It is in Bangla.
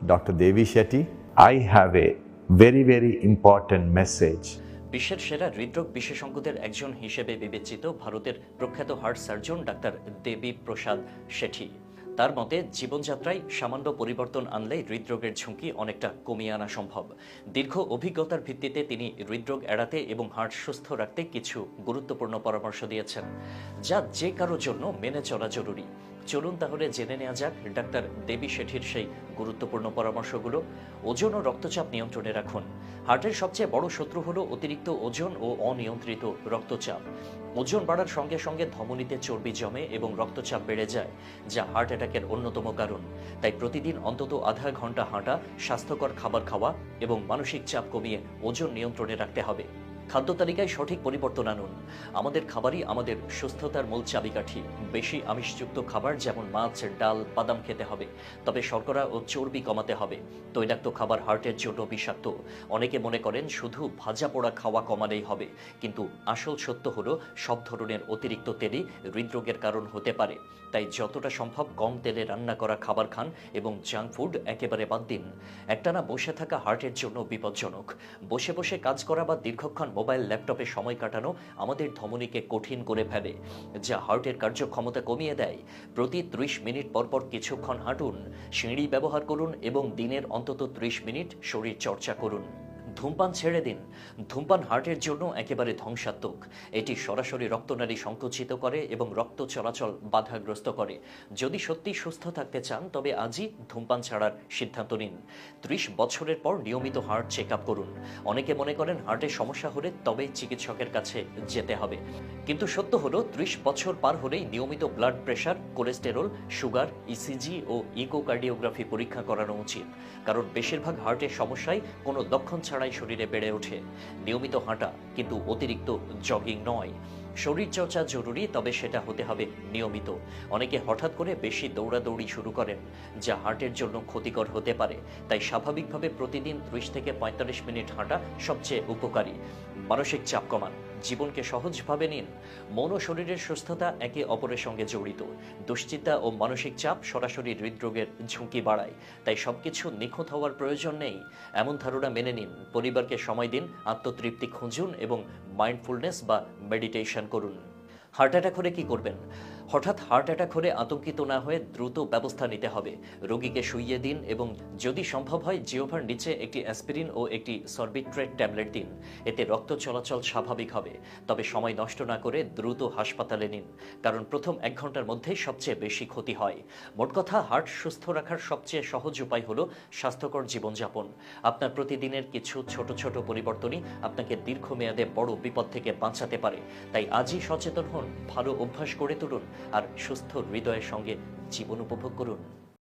Dr. Devi Shetty. I have a very important message. বিশ্বের সেরা হৃদরোগ বিশেষজ্ঞদের একজন হিসেবে বিবেচিত ভারতের প্রখ্যাত হার্ট সার্জন ডাক্তার দেবী প্রসাদ শেঠি। তার মতে জীবনযাত্রায় সামান্য পরিবর্তন আনলে হৃদরোগের ঝুঁকি অনেকটা কমিয়ে আনা সম্ভব। দীর্ঘ অভিজ্ঞতার ভিত্তিতে তিনি হৃদরোগ এড়াতে এবং হার্ট সুস্থ রাখতে কিছু গুরুত্বপূর্ণ পরামর্শ দিয়েছেন, যা যে কারোর জন্য মেনে চলা জরুরি। চলুন তাহলে জেনে নেওয়া যাক ডাক্তার দেবী শেঠির সেই গুরুত্বপূর্ণ পরামর্শগুলো। ওজন ও রক্তচাপ নিয়ন্ত্রণে রাখুন। হার্টের সবচেয়ে বড় শত্রু হলো অতিরিক্ত ওজন ও অনিয়ন্ত্রিত রক্তচাপ। ওজন বাড়ার সঙ্গে সঙ্গে ধমনীতে চর্বি জমে এবং রক্তচাপ বেড়ে যায়, যা হার্ট অ্যাটাকের অন্যতম কারণ। তাই প্রতিদিন অন্তত আধা ঘন্টা হাঁটা, স্বাস্থ্যকর খাবার খাওয়া এবং মানসিক চাপ কমিয়ে ওজন নিয়ন্ত্রণে রাখতে হবে। খাদ্য তালিকায় সঠিক পরিবর্তন আনুন। আমাদের খাবারই আমাদের সুস্থতার মূল চাবিকাঠি। বেশি আমিষযুক্ত খাবার যেমন মাছ, ডাল, বাদাম খেতে হবে, তবে শর্করা ও চর্বি কমাতে হবে। তৈলাক্ত খাবার হার্টের জন্য বিষাক্ত। অনেকে মনে করেন শুধু ভাজা পোড়া খাওয়া কমালেই হবে, কিন্তু আসল সত্য হলো সব ধরনের অতিরিক্ত তেলই হৃদরোগের কারণ হতে পারে। তাই যতটা সম্ভব কম তেলে রান্না করা খাবার খান এবং জাঙ্ক ফুড একেবারে বাদ দিন। একটানা বসে থাকা হার্টের জন্য বিপজ্জনক। বসে বসে কাজ করা বা দীর্ঘক্ষণ মোবাইল, ল্যাপটপে সময় কাটানো আমাদের ধমনীকে কঠিন করে ফেলে, যা হার্টের কার্যক্ষমতা কমিয়ে দেয়। প্রতি 30 মিনিট পরপর কিছুক্ষণ হাঁটুন, সিঁড়ি ব্যবহার করুন এবং দিনের অন্তত 30 মিনিট শরীর চর্চা করুন। ধূমপান ছেড়ে দিন। ধূমপান হার্টের জন্য একেবারে ধ্বংসাত্মক। এটি সরাসরি রক্তনালী সংকুচিত করে এবং রক্ত চলাচল বাধাগ্রস্ত করে। যদি সত্যি সুস্থ থাকতে চান তবে আজই ধূমপান ছাড়ার সিদ্ধান্ত নিন। 30 বছরের পর নিয়মিত হার্ট চেক আপ করুন। অনেকে মনে করেন হার্টের সমস্যা হলে তবেই চিকিৎসকের কাছে যেতে হবে, কিন্তু সত্য হলো 30 বছর পার হলেই নিয়মিত blood pressure, cholesterol, sugar, ECG ও ইকোকার্ডিওগ্রাফি পরীক্ষা করানো উচিত। কারণ বেশিরভাগ হার্টের সমস্যাই কোনো লক্ষণ ছাড়াই শরীরে বেড়ে ওঠে। নিয়মিত হাঁটা, কিন্তু অতিরিক্ত জগিং নয়। শরীরচর্চা জরুরি, তবে সেটা হতে হবে নিয়মিত। অনেকে হঠাৎ করে বেশি দৌড়াদৌড়ি শুরু করেন, যা হার্টের জন্য ক্ষতিকর হতে পারে। তাই স্বাভাবিকভাবে প্রতিদিন 30 থেকে 45 মিনিট হাঁটা সবচেয়ে উপকারী। মানসিক চাপ কমান। জীবনকে সহজভাবে নিন। মন ও শরীরের সুস্থতা একে অপরের সঙ্গে জড়িত। দুশ্চিন্তা ও মানসিক চাপ সরাসরি হৃদরোগের ঝুঁকি বাড়ায়। তাই সবকিছু নিখুঁত হওয়ার প্রয়োজন নেই, এমন ধারণা মেনে নিন। পরিবারকে সময় দিন, আত্মতৃপ্তি খুঁজুন এবং মাইন্ডফুলনেস বা মেডিটেশন করুন। হার্ট অ্যাটাক হলে কি করবেন? হঠাৎ হার্ট অ্যাটাক হলে আতঙ্কিত না হয়ে দ্রুত ব্যবস্থা নিতে হবে। রোগীকে শুইয়ে দিন এবং যদি সম্ভব হয় জিহ্বার নিচে একটি অ্যাসপিরিন ও একটি সরবিট্রেট ট্যাবলেট দিন। এতে রক্ত চলাচল স্বাভাবিক হবে। তবে সময় নষ্ট না করে দ্রুত হাসপাতালে নিন, কারণ প্রথম 1 ঘন্টার মধ্যেই সবচেয়ে বেশি ক্ষতি হয়। মোট কথা, হার্ট সুস্থ রাখার সবচেয়ে সহজ উপায় হলো স্বাস্থ্যকর জীবনযাপন। আপনার প্রতিদিনের কিছু ছোট ছোট পরিবর্তনই আপনাকে দীর্ঘমেয়াদে বড় বিপদ থেকে বাঁচাতে পারে। তাই আজই সচেতন হন, ভালো অভ্যাস গড়ে তুলুন আর সুস্থ হৃদয়ের সঙ্গে জীবন উপভোগ করুন।